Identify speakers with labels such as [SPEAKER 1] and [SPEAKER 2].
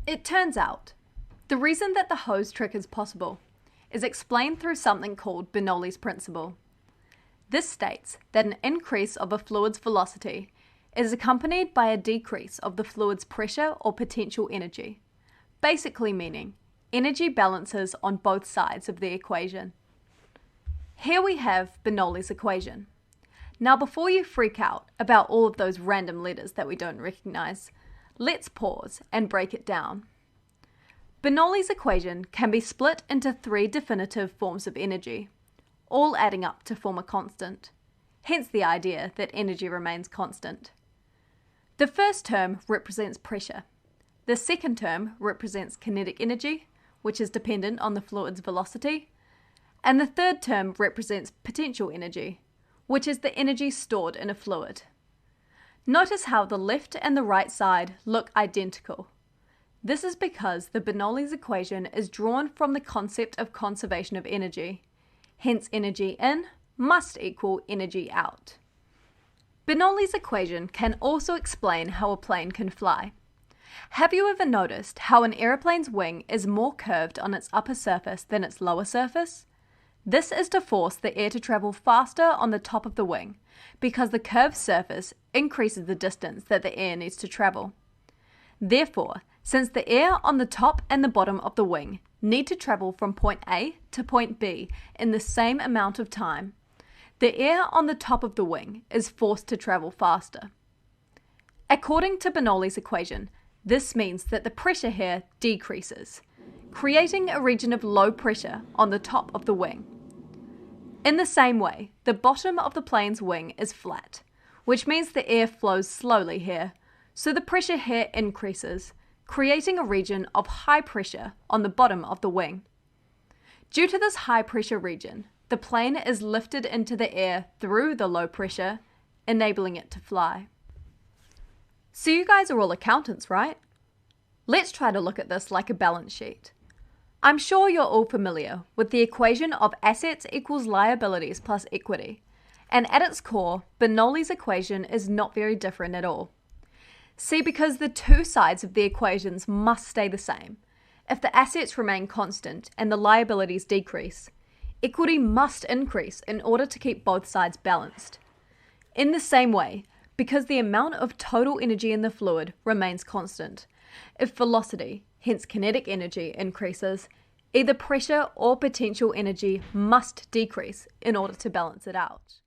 [SPEAKER 1] It turns out, the reason that the hose trick is possible is explained through something called Bernoulli's principle. This states that an increase of a fluid's velocity is accompanied by a decrease of the fluid's pressure or potential energy, basically meaning energy balances on both sides of the equation. Here we have Bernoulli's equation. Now before you freak out about all of those random letters that we don't recognize, let's pause and break it down. Bernoulli's equation can be split into three definitive forms of energy, all adding up to form a constant, hence the idea that energy remains constant. The first term represents pressure. The second term represents kinetic energy, which is dependent on the fluid's velocity. And the third term represents potential energy, which is the energy stored in a fluid. Notice how the left and the right side look identical. This is because the Bernoulli's equation is drawn from the concept of conservation of energy. Hence, energy in must equal energy out. Bernoulli's equation can also explain how a plane can fly. Have you ever noticed how an aeroplane's wing is more curved on its upper surface than its lower surface? This is to force the air to travel faster on the top of the wing, because the curved surface increases the distance that the air needs to travel. Therefore, since the air on the top and the bottom of the wing need to travel from point A to point B in the same amount of time, the air on the top of the wing is forced to travel faster. According to Bernoulli's equation, this means that the pressure here decreases, creating a region of low pressure on the top of the wing. In the same way, the bottom of the plane's wing is flat, which means the air flows slowly here, so the pressure here increases, creating a region of high pressure on the bottom of the wing. Due to this high pressure region, the plane is lifted into the air through the low pressure, enabling it to fly. So you guys are all accountants, right? Let's try to look at this like a balance sheet. I'm sure you're all familiar with the equation of assets equals liabilities plus equity, and at its core, Bernoulli's equation is not very different at all. See, because the two sides of the equations must stay the same. If the assets remain constant and the liabilities decrease, equity must increase in order to keep both sides balanced. In the same way, because the amount of total energy in the fluid remains constant, if velocity, hence kinetic energy, increases, either pressure or potential energy must decrease in order to balance it out.